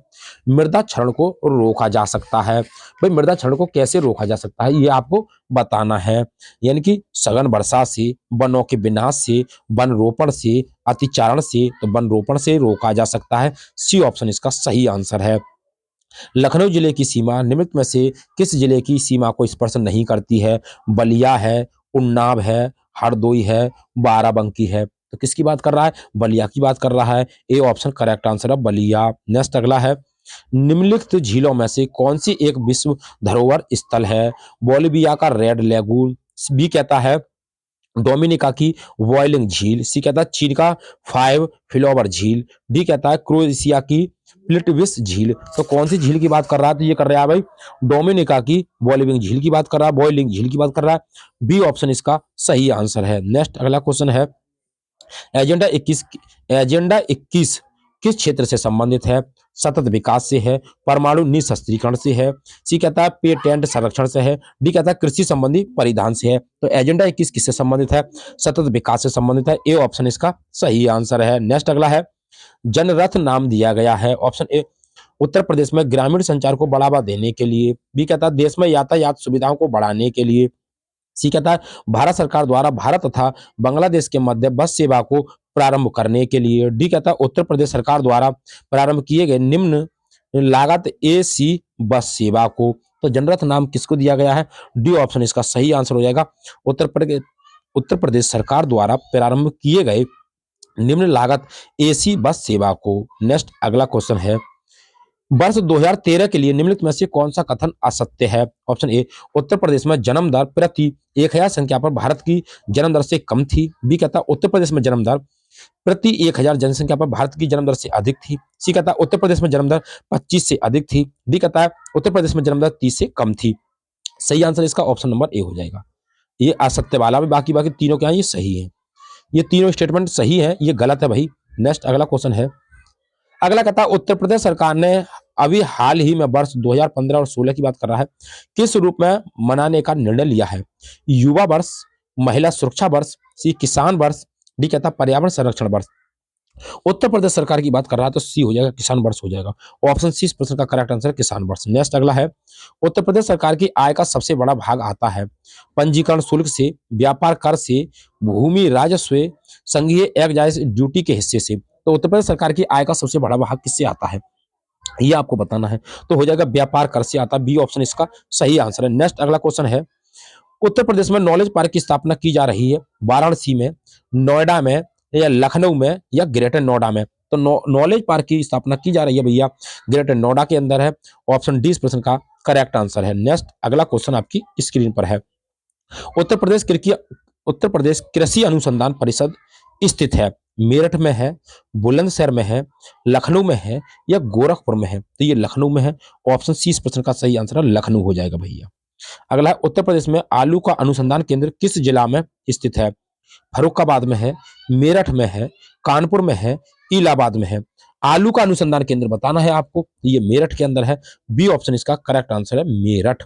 [SPEAKER 1] मृदा क्षरण को रोका जा सकता है। भाई मृदा क्षरण को कैसे रोका जा सकता है, ये आपको बताना है। यानी कि सघन वर्षा से, वनों के विनाश से, वन रोपण से, अतिचारण से। तो वन रोपण से रोका जा सकता है। सी ऑप्शन इसका सही आंसर है। लखनऊ जिले की सीमा निम्नलिखित में से किस जिले की सीमा को स्पर्श नहीं करती है? बलिया है, उन्नाव है, हरदोई है, बाराबंकी है। तो किसकी बात कर रहा है? बलिया की बात कर रहा है। ए ऑप्शन करेक्ट आंसर है बलिया। नेक्स्ट अगला है, निम्नलिखित झीलों में से कौन सी एक विश्व धरोहर स्थल है? बोलिविया का रेड लेगून, बी कहता है डोमिनिका की वॉयलिंग झील, सी कहता है चीन का फाइव फ्लावर झील, डी कहता है क्रोएशिया की प्लिटविस झील। तो कौन सी झील की बात कर रहा है? तो ये कर रहा है भाई डोमिनिका की वॉयलिंग झील की बात कर रहा है, बॉयलिंग झील की बात कर रहा है। बी ऑप्शन इसका सही आंसर है। नेक्स्ट अगला क्वेश्चन है, एजेंडा 21 एजेंडा 21 किस क्षेत्र से संबंधित है? सतत विकास से है, परमाणु निशस्त्रीकरण से है, सी कहता है पेटेंट संरक्षण से है, डी कहता है कृषि संबंधी परिधान से है। तो एजेंडा 21 किससे संबंधित है? सतत विकास से संबंधित है। ए ऑप्शन इसका सही आंसर है। नेक्स्ट अगला है, जनरथ नाम दिया गया है। ऑप्शन ए उत्तर प्रदेश में ग्रामीण संचार को बढ़ावा देने के लिए, बी कहता है देश में यातायात सुविधाओं को बढ़ाने के लिए, सी कहता है भारत सरकार द्वारा भारत तथा बांग्लादेश के मध्य बस सेवा को प्रारंभ करने के लिए, डी कहता है उत्तर प्रदेश सरकार द्वारा प्रारंभ किए गए निम्न लागत एसी बस सेवा को। तो जनरथ नाम किसको दिया गया है? डी ऑप्शन इसका सही आंसर हो जाएगा। उत्तर प्रदेश सरकार द्वारा प्रारंभ किए गए निम्न लागत एसी बस सेवा को। नेक्स्ट अगला क्वेश्चन है, वर्ष 2013 के लिए निम्नलिखित में से कौन सा कथन असत्य है? ऑप्शन ए उत्तर प्रदेश में जन्म दर प्रति 1000 संख्या पर भारत की जन्म दर से कम थी, बी कहता उत्तर प्रदेश में जन्म दर प्रति 1000 जनसंख्या पर भारत की जन्म दर से अधिक थी, सी कहता उत्तर प्रदेश में जन्म दर 25 से अधिक थी, डी कहता है उत्तर प्रदेश में जन्म दर 30 से कम थी। सही आंसर इसका ऑप्शन नंबर ए हो जाएगा। ये असत्य वाला भी, बाकी बाकी तीनों क्या है ये सही है। ये तीनों स्टेटमेंट सही है, ये गलत है भाई। नेक्स्ट अगला क्वेश्चन है, अगला कहता है उत्तर प्रदेश सरकार ने अभी हाल ही में वर्ष 2015 और 16 की बात कर रहा है, किस रूप में मनाने का निर्णय लिया है? युवा वर्ष, महिला सुरक्षा वर्ष, सी किसान वर्ष, डी कहता है पर्यावरण संरक्षण वर्ष। उत्तर प्रदेश सरकार की बात कर रहा है तो सी हो जाएगा, किसान वर्ष हो जाएगा। ऑप्शन सी इस प्रश्न का करेक्ट आंसर है किसान वर्ष। नेक्स्ट अगला है, उत्तर प्रदेश सरकार की आय का सबसे बड़ा भाग आता है पंजीकरण शुल्क से, व्यापार कर से, भूमि राजस्व, संघीय एक्साइज ड्यूटी के हिस्से से। तो उत्तर प्रदेश सरकार की आय का सबसे बड़ा भाग किससे आता है, ये आपको बताना है। तो हो जाएगा व्यापार कर से आता है। बी ऑप्शन इसका सही आंसर है। नेक्स्ट अगला क्वेश्चन है, उत्तर प्रदेश में नॉलेज पार्क की स्थापना की जा रही है वाराणसी में, नोएडा में या लखनऊ में या ग्रेटर नोएडा में। तो नॉलेज पार्क की स्थापना की जा रही है भैया ग्रेटर नोएडा के अंदर है। ऑप्शन डी इस प्रश्न का करेक्ट आंसर है। नेक्स्ट अगला क्वेश्चन आपकी स्क्रीन पर है, उत्तर प्रदेश कृषि अनुसंधान परिषद स्थित है मेरठ में है, बुलंदशहर में है, लखनऊ में है या गोरखपुर में है? तो ये लखनऊ में है। ऑप्शन सी इस प्रश्न का सही आंसर है, लखनऊ हो जाएगा भैया। अगला है, उत्तर प्रदेश में आलू का अनुसंधान केंद्र किस जिला में स्थित है? फर्रुखाबाद में है, मेरठ में है, कानपुर में है, इलाहाबाद में है। आलू का अनुसंधान केंद्र बताना है आपको, ये मेरठ के अंदर है। बी ऑप्शन इसका करेक्ट आंसर है मेरठ।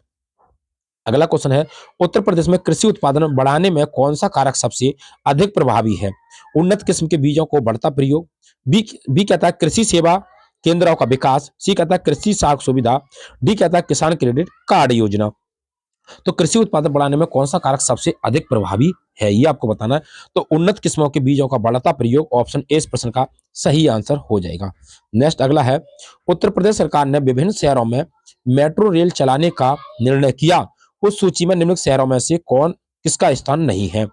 [SPEAKER 1] अगला क्वेश्चन है, उत्तर प्रदेश में कृषि उत्पादन बढ़ाने में कौन सा कारक सबसे अधिक प्रभावी है? उन्नत किस्म के बीजों को बढ़ता प्रयोग, बी कहता है कृषि सेवा केंद्रों का विकास, सी कहता है कृषि साख सुविधा, डी कहता है किसान क्रेडिट कार्ड योजना। तो कृषि उत्पादन बढ़ाने में कौन सा कारक सबसे अधिक प्रभावी है, ये आपको बताना है। तो उन्नत किस्मों के बीजों का बढ़ता प्रयोग, ऑप्शन ए इस प्रश्न का सही आंसर हो जाएगा। नेक्स्ट अगला है, उत्तर प्रदेश सरकार ने विभिन्न शहरों में मेट्रो रेल चलाने का निर्णय किया, उस सूची में निम्नलिखित शहरों में से कौन किसका स्थान नहीं है?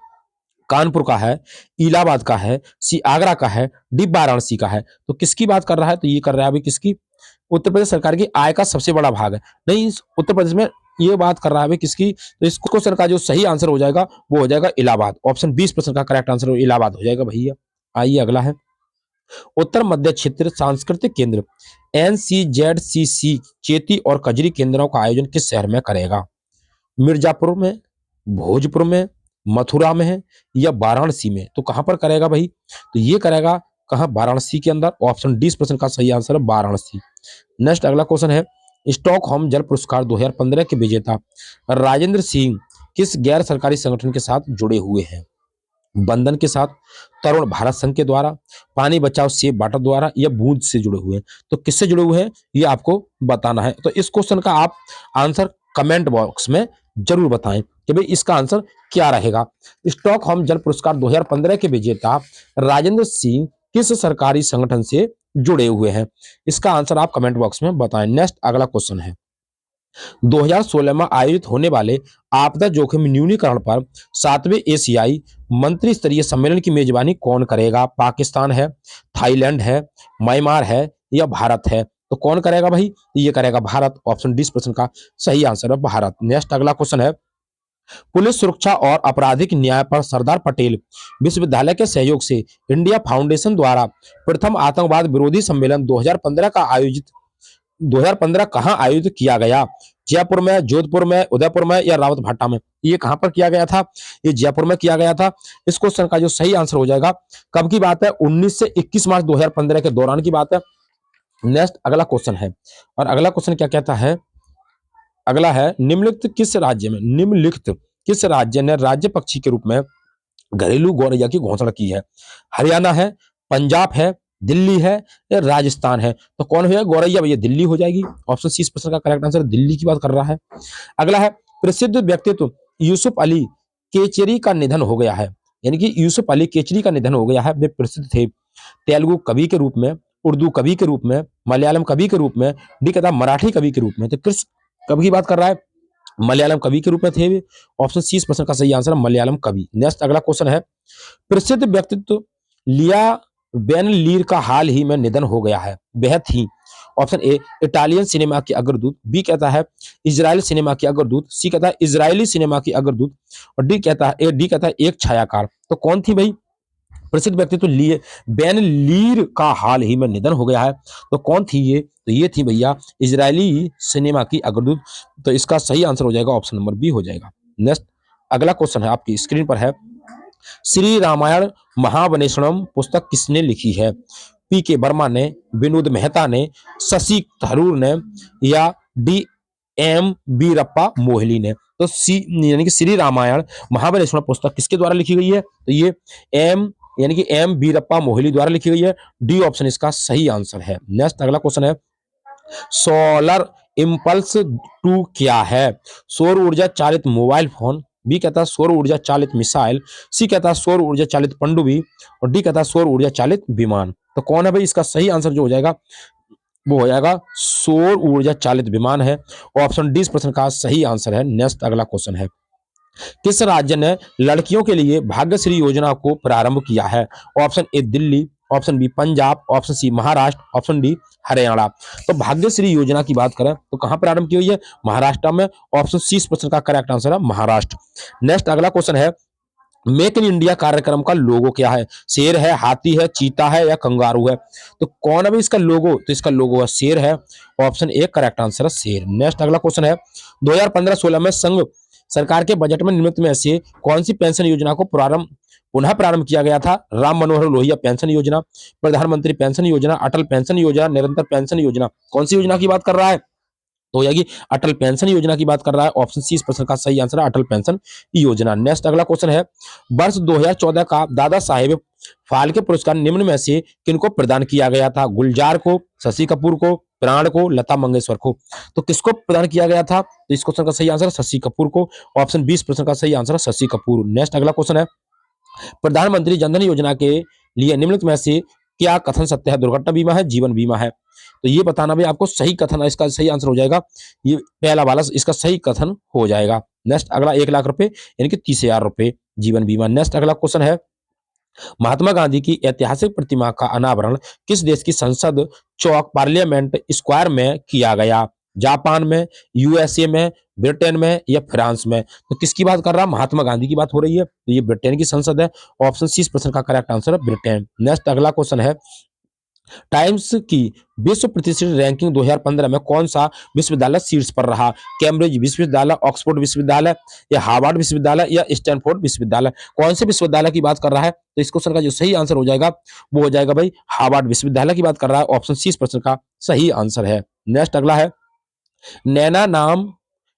[SPEAKER 1] कानपुर का है, इलाहाबाद का है, सी आगरा का है, डी वाराणसी का है। तो किसकी बात कर रहा है? तो ये कर रहा है अभी किसकी? उत्तर प्रदेश सरकार की आय का सबसे बड़ा भाग है। नहीं, उत्तर प्रदेश में ये बात कर रहा है किसकी? तो इस क्वेश्चन का जो सही आंसर हो जाएगा वो हो जाएगा इलाहाबाद। ऑप्शन 20% का करेक्ट आंसर इलाहाबाद हो जाएगा भैया। आइए अगला है, उत्तर मध्य क्षेत्र सांस्कृतिक केंद्र एनसीजेडसीसी चेती और कजरी केंद्रों का आयोजन किस शहर में करेगा? मिर्जापुर में, भोजपुर में, मथुरा में है या वाराणसी में? तो कहां पर करेगा भाई? तो ये करेगा कहां? वाराणसी के अंदर। ऑप्शन 20% का सही आंसर है वाराणसी। नेक्स्ट अगला क्वेश्चन है, स्टॉकहोम जल पुरस्कार 2015 के विजेता राजेंद्र सिंह किस गैर सरकारी संगठन के साथ जुड़े हुए हैं? बंधन के साथ, तरुण भारत संघ के द्वारा, पानी बचाओ सेव वाटर द्वारा या बूंद से जुड़े हुए हैं? तो किससे जुड़े हुए हैं ये आपको बताना है। तो इस क्वेश्चन का आप आंसर कमेंट बॉक्स में जरूर बताएं कि भाई इसका आंसर क्या रहेगा। स्टॉकहोम जल पुरस्कार 2015 के विजेता राजेंद्र सिंह किस सरकारी संगठन से जुड़े हुए हैं? इसका आंसर आप कमेंट बॉक्स में बताएं। नेक्स्ट अगला क्वेश्चन है, 2016 में आयोजित होने वाले आपदा जोखिम न्यूनीकरण पर 7वें एशियाई मंत्री स्तरीय सम्मेलन की मेजबानी कौन करेगा? पाकिस्तान है, थाईलैंड है, म्यांमार है या भारत है? तो कौन करेगा भाई? ये करेगा भारत। ऑप्शन 20% का सही आंसर है भारत। नेक्स्ट अगला क्वेश्चन है, पुलिस सुरक्षा और आपराधिक न्याय पर सरदार पटेल विश्वविद्यालय के सहयोग से इंडिया फाउंडेशन द्वारा प्रथम आतंकवाद विरोधी सम्मेलन 2015 कहां आयोजित किया गया? जयपुर में, जोधपुर में, उदयपुर में या रावतभाटा में? ये कहां पर किया गया था? ये जयपुर में किया गया था। इस क्वेश्चन का जो सही आंसर हो जाएगा, कब की बात है? 19 से 21 मार्च 2015 के दौरान की बात है। नेक्स्ट अगला क्वेश्चन है, और अगला क्वेश्चन क्या कहता है? अगला है, निम्नलिखित किस राज्य ने राज्य पक्षी के रूप में घरेलू गौरैया की घोषणा की है? हरियाणा है, पंजाब है, दिल्ली है या राजस्थान है? तो कौन है गौरैया भैया? दिल्ली हो जाएगी। ऑप्शन 30% का करेक्ट आंसर दिल्ली की बात कर रहा है। अगला है, प्रसिद्ध व्यक्तित्व यूसुफ अली केचरी का निधन हो गया है, यानी कि यूसुफ अली केचरी का निधन हो गया है। वे प्रसिद्ध थे तेलुगु कवि के रूप में, उर्दू कवि के रूप में, मलयालम कवि के रूप में, डी कहता मराठी कवि के रूप में। तो किस कवि की बात कर रहा है? मलयालम कवि के रूप में थे वे। ऑप्शन 30% का सही आंसर मलयालम कवि। नेक्स्ट अगला क्वेश्चन है, प्रसिद्ध व्यक्तित्व लिया बेन लीर का हाल ही में निधन हो गया है, वह थी? ऑप्शन ए इटालियन सिनेमा की अग्रदूत, बी कहता है इजराइल सिनेमा की अग्रदूत, सी कहता है इजरायली सिनेमा की अग्रदूत और डी कहता है एक छायाकार। तो कौन थी भाई? प्रसिद्ध व्यक्तित्व लिए बेन लीर का हाल ही में निधन हो गया है, तो कौन थी ये? तो ये थी भैया इजरायली सिनेमा की अग्रदूत। तो इसका सही आंसर हो जाएगा ऑप्शन नंबर बी हो जाएगा। नेक्स्ट अगला क्वेश्चन है, आपकी स्क्रीन पर है, श्री रामायण महावनेश्वरम पुस्तक किसने लिखी है? पी के वर्मा ने, विनोद मेहता ने, शशि थरूर ने या डी एम वीरप्पा मोहली ने? तो सी यानी कि श्री रामायण महाबलेश्वर पुस्तक किसके द्वारा लिखी गई है? तो ये एम यानी कि एम वीरप्पा मोहली द्वारा लिखी गई है। डी ऑप्शन इसका सही आंसर है। नेक्स्ट अगला क्वेश्चन है, सोलर इंपल्स 2 क्या है? सौर ऊर्जा चालित मोबाइल फोन, बी कहता है सौर ऊर्जा चालित मिसाइल, सी कहता है सौर ऊर्जा चालित पनडुब्बी और डी कहता है सौर ऊर्जा चालित विमान। तो कौन है भाई? इसका सही आंसर जो हो जाएगा वो हो जाएगा सौर ऊर्जा चालित विमान है। ऑप्शन 20% का सही आंसर है। नेक्स्ट अगला क्वेश्चन है, किस राज्य ने लड़कियों के लिए भाग्यश्री योजना को प्रारंभ किया है? Option A Delhi, option B Punjab, option C Maharashtra, option D Haryana. तो भाग्यश्री योजना की बात करें तो कहां प्रारंभ की हुई है? महाराष्ट्र में। ऑप्शन 30% का करेक्ट आंसर है महाराष्ट्र। नेक्स्ट अगला क्वेश्चन है, मेक इन इंडिया कार्यक्रम का लोगो क्या है? शेर है, हाथी है, चीता है या कंगारू है? तो कौन है भाई इसका लोगो? तो इसका लोगो है शेर है। ऑप्शन ए करेक्ट आंसर है शेर। नेक्स्ट अगला क्वेश्चन है, 2015-16 में संघ सरकार के बजट में निम्नलिखित में से कौन सी पेंशन योजना को पुनः प्रारंभ किया गया था? राम मनोहर लोहिया पेंशन योजना, प्रधानमंत्री पेंशन योजना, अटल पेंशन योजना, निरंतर पेंशन योजना? कौन सी योजना की बात कर रहा है? तो हो जाएगी अटल पेंशन योजना की बात कर रहा है। ऑप्शन 30% का सही आंसर है अटल पेंशन योजना। नेक्स्ट अगला क्वेश्चन है, वर्ष 2014 का दादा साहेब फाल्के पुरस्कार निम्न में से किनको प्रदान किया गया था? गुलजार को, शशि कपूर को, प्राण को, लता मंगेशकर को। तो किसको प्रदान किया गया था? तो इस क्वेश्चन का सही आंसर है शशि कपूर को। ऑप्शन 20 प्रश्न का सही आंसर है शशि कपूर। नेक्स्ट अगला क्वेश्चन है, प्रधानमंत्री जनधन योजना के लिए निम्नलिखित में से क्या कथन सत्य है? दुर्घटना बीमा है, जीवन बीमा है? तो ये बताना भी आपको सही कथन है, इसका सही आंसर हो जाएगा ये पहला वाला, इसका सही कथन हो जाएगा। नेक्स्ट अगला 1 लाख रुपए यानी कि 30,000 रुपए जीवन बीमा। नेक्स्ट अगला क्वेश्चन है, महात्मा गांधी की ऐतिहासिक प्रतिमा का अनावरण किस देश की संसद चौक पार्लियामेंट स्क्वायर में किया गया? जापान में, यूएसए में, ब्रिटेन में या फ्रांस में? तो किसकी बात कर रहा है? महात्मा गांधी की बात हो रही है, तो ये ब्रिटेन की संसद है। ऑप्शन सी इस प्रश्न का करेक्ट आंसर है ब्रिटेन। नेक्स्ट अगला क्वेश्चन है, टाइम्स की विश्व प्रतिष्ठित रैंकिंग 2015 में कौन सा विश्वविद्यालय शीर्ष पर रहा? कैम्ब्रिज विश्वविद्यालय, ऑक्सफोर्ड विश्वविद्यालय या हार्वर्ड विश्वविद्यालय या स्टैनफोर्ड विश्वविद्यालय? कौन से विश्वविद्यालय की बात कर रहा है? तो इस क्वेश्चन का जो सही आंसर हो जाएगा वो हो जाएगा भाई हार्वर्ड विश्वविद्यालय की बात कर रहा है। ऑप्शन सी इस प्रश्न का सही आंसर है। नेक्स्ट अगला है, नैना नाम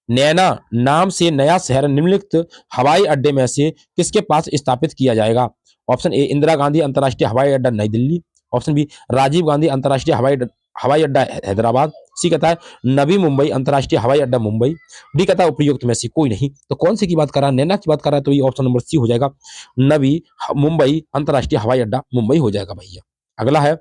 [SPEAKER 1] नैना नाम से नया शहर निम्नलिखित हवाई अड्डे में से किसके पास स्थापित किया जाएगा? ऑप्शन ए इंदिरा गांधी अंतर्राष्ट्रीय हवाई अड्डा नई दिल्ली, ऑप्शन बी राजीव गांधी अंतर्राष्ट्रीय हवाई अड्डा हैदराबाद, सी कहता है नवी मुंबई अंतर्राष्ट्रीय हवाई अड्डा मुंबई, डी कहता है उपयुक्त में से कोई नहीं। तो कौन सी की बात कर रहा है? नैना की बात कर रहा है, तो ये ऑप्शन नंबर सी हो जाएगा, नवी मुंबई अंतर्राष्ट्रीय हवाई अड्डा मुंबई हो जाएगा भैया। अगला है,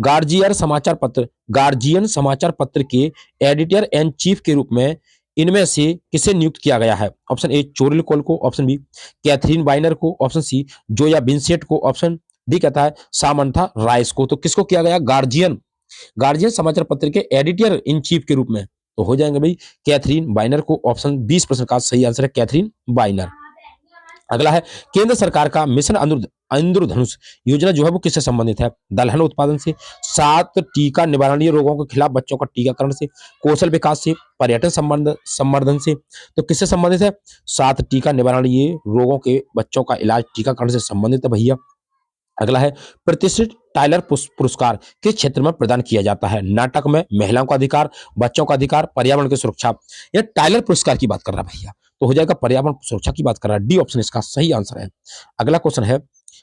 [SPEAKER 1] गार्जियन समाचार पत्र के एडिटर इन चीफ के रूप में इनमें से किसे नियुक्त किया गया है? ऑप्शन ए चोरिल कोल को, ऑप्शन बी कैथरीन बाइनर को, ऑप्शन सी जोया बिन्सेट को, ऑप्शन डी कहता है सामंथा राइस को। तो किसको किया गया? गार्जियन समाचार पत्र के एडिटर इन चीफ के रूप में, तो हो जाएंगे भाई कैथरीन बाइनर को। ऑप्शन 20 प्रश्न का सही आंसर है कैथरीन बाइनर। अगला है, केंद्र सरकार का मिशन इंद्रधनुष योजना जो है वो किससे संबंधित है? दलहन उत्पादन से, 7 टीका निवारणीय रोगों के खिलाफ बच्चों का टीकाकरण से, कौशल विकास से, पर्यटन संवर्धन से? तो किससे संबंधित है? 7 टीका निवारणीय रोगों के बच्चों का इलाज टीकाकरण से संबंधित है भैया। अगला है, प्रतिष्ठित टाइलर पुरस्कार किस क्षेत्र में प्रदान किया जाता है? नाटक में, महिलाओं का अधिकार, बच्चों का अधिकार, पर्यावरण की सुरक्षा? यह टाइलर पुरस्कार की बात कर रहा है भैया, तो हो जाएगा पर्यावरण सुरक्षा की बात कर रहा है, डी ऑप्शन इसका सही आंसर है। अगला क्वेश्चन है,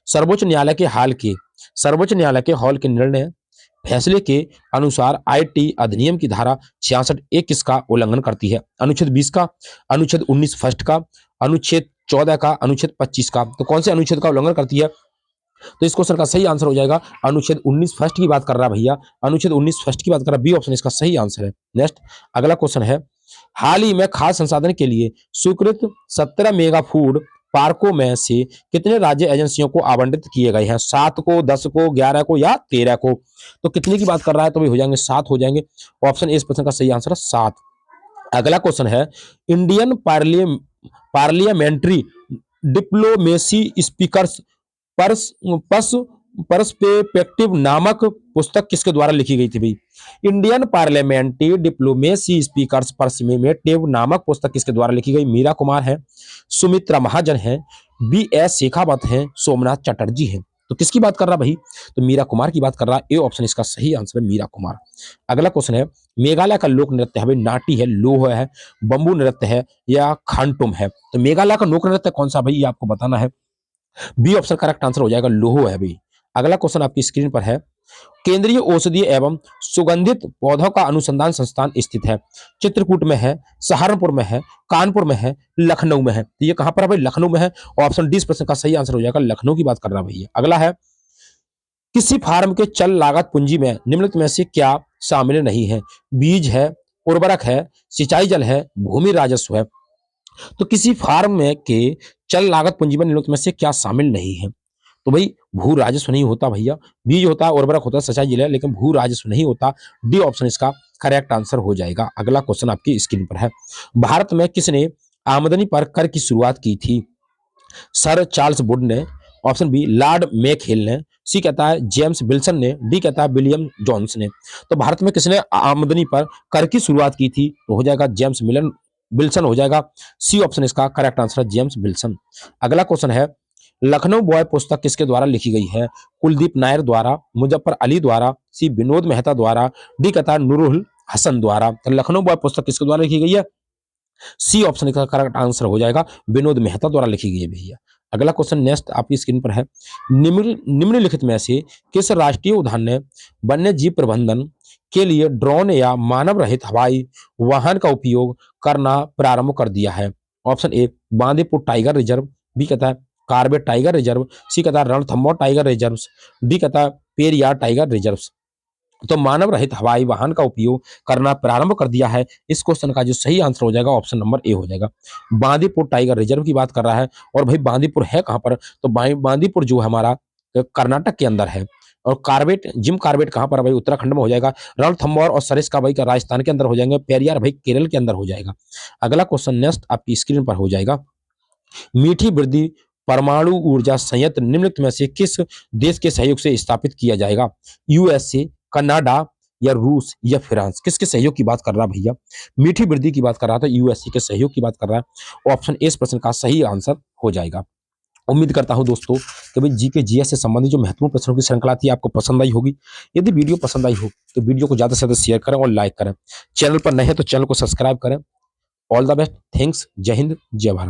[SPEAKER 1] सर्वोच्च न्यायालय के हॉल के निर्णय फैसले के अनुसार आईटी अधिनियम की धारा 66(1) किसका उल्लंघन करती है? अनुच्छेद 20 का, अनुच्छेद 19 फर्स्ट का, अनुच्छेद 14 का, अनुच्छेद 25 का? तो कौन से अनुच्छेद का उल्लंघन करती है? तो इस क्वेश्चन का सही आंसर हो जाएगा अनुच्छेद 19 फर्स्ट की बात कर रहा है भैया, अनुच्छेद 19 फर्स्ट की बात कर रहा है, बी ऑप्शन इसका सही आंसर है। नेक्स्ट अगला क्वेश्चन है, हाल ही में खाद्य संसाधन के लिए स्वीकृत 17 मेगा फूड पार्कों में से कितने राज्य एजेंसियों को आवंटित किए गए हैं? 7 को, 10 को, 11 को या 13 को? तो कितने की बात कर रहा है? तो भी हो जाएंगे 7 हो जाएंगे। ऑप्शन ए इस प्रश्न का सही आंसर है 7। अगला क्वेश्चन है, Indian parliamentary diplomacy speakers perspective नामक पुस्तक किसके द्वारा लिखी गई थी भाई? Indian parliamentary diplomacy speakers perspective नामक पुस्तक किसके द्वारा लिखी गई? मीरा कुमार है, सुमित्रा महाजन है, बी.एस. शेखावत है, सोमनाथ चटर्जी है? तो किसकी बात कर रहा भाई? तो मीरा कुमार की बात कर रहा है, ए ऑप्शन इसका सही आंसर है मीरा कुमार। अगला क्वेश्चन है, मेघालय का लोक नृत्य है भाई नाटी है, लोह है, बंबू नृत्य है या खानटुम है? तो मेघालय का लोक नृत्य कौन सा भाई ये आपको बताना है, बी ऑप्शन करेक्ट आंसर हो जाएगा लोहो है भाई। अगला क्वेश्चन आपकी स्क्रीन पर है, केंद्रीय औषधीय एवं सुगंधित पौधों का अनुसंधान संस्थान स्थित है? चित्रकूट में है, सहारनपुर में है, कानपुर में है, लखनऊ में है? तो ये कहां पर है भाई? लखनऊ में है। ऑप्शन डी प्रश्न का सही आंसर हो जाएगा, लखनऊ की बात कर रहा है भैया। अगला है, किसी फार्म के चल लागत पूंजी में निम्नलिखित में से क्या शामिल नहीं है? बीज है, उर्वरक है, सिंचाई जल है, भूमि राजस्व है? तो किसी फार्म में के चल लागत पूंजी में निम्नलिखित में से क्या शामिल नहीं है? तो भाई भू राजस्व नहीं होता भैया, बीज होता है, उर्वरक होता है, सिंचाई जल है, लेकिन भू राजस्व नहीं होता, डी ऑप्शन इसका करेक्ट आंसर हो जाएगा। अगला क्वेश्चन आपकी स्क्रीन पर है, भारत में किसने आमदनी पर कर की शुरुआत की थी? सर चार्ल्स वुड ने, ऑप्शन बी लॉर्ड मेकहिल ने, सी कहता है जेम्स विल्सन ने, डी कहता है विलियम जोन्स ने? तो भारत में किसने आमदनी पर कर की शुरुआत की थी? तो हो जाएगा जेम्स विल्सन हो जाएगा, सी ऑप्शन इसका करेक्ट आंसर है जेम्स विल्सन। अगला क्वेश्चन है, लखनऊ बॉय पुस्तक किसके द्वारा लिखी गई है? कुलदीप नायर द्वारा, मुजफ्फर अली द्वारा, सी विनोद मेहता द्वारा, डी कहता है नूरुल हसन द्वारा? तो लखनऊ बॉय पुस्तक किसके द्वारा लिखी गई है? सी ऑप्शन का करेक्ट आंसर हो जाएगा विनोद मेहता द्वारा लिखी गई है भैया। अगला क्वेश्चन नेक्स्ट आपकी स्क्रीन पर है, निम्नलिखित में से किस राष्ट्रीय उद्यान ने वन्य जीव प्रबंधन के लिए ड्रोन या मानव रहित हवाई वाहन का उपयोग करना प्रारंभ कर दिया है? Option A Bandipur tiger reserve, B कहता है कार्बेट टाइगर रिजर्व, सी कहता है रणथंभौर टाइगर रिजर्व, डी कहता है पेरियार टाइगर रिजर्व। तो मानव रहित हवाई वाहन का उपयोग करना प्रारंभ कर दिया है। इस क्वेश्चन का जो सही आंसर हो जाएगा ऑप्शन नंबर ए हो जाएगा। बांदीपुर टाइगर रिजर्व की बात कर रहा है। और भाई बांदीपुर है कहां पर? तो बांदीपुर जो है हमारा कर्नाटक के अंदर है। और कार्बेट जिम कार्बेट कहां पर है भाई? उत्तराखंड में हो जाएगा। रणथंभौर और सरिस्का भाई का राजस्थान के अंदर हो जाएंगे। पेरियार भाई केरल के अंदर हो जाएगा। अगला क्वेश्चन नेक्स्ट आपकी स्क्रीन पर हो जाएगा, मीठी वृद्धि परमाणु ऊर्जा संयंत्र निम्नलिखित में से किस देश के सहयोग से स्थापित किया जाएगा? यूएसए, कनाडा या रूस या फ्रांस? किसके सहयोग की बात कर रहा है भैया? मीठी वृद्धि की बात कर रहा था, यूएसए के सहयोग की बात कर रहा है। ऑप्शन ए इस प्रश्न का सही आंसर हो जाएगा। उम्मीद करता हूं दोस्तों कि भाई जीके जीएस से संबंधित जो महत्वपूर्ण प्रश्नों की श्रृंखला थी आपको पसंद आई होगी। यदि वीडियो पसंद आई हो तो वीडियो को ज्यादा से ज्यादा शेयर करें और लाइक करें। चैनल पर नए हैं तो चैनल को सब्सक्राइब करें। ऑल द बेस्ट, थैंक्स, जय हिंद, जय भारत।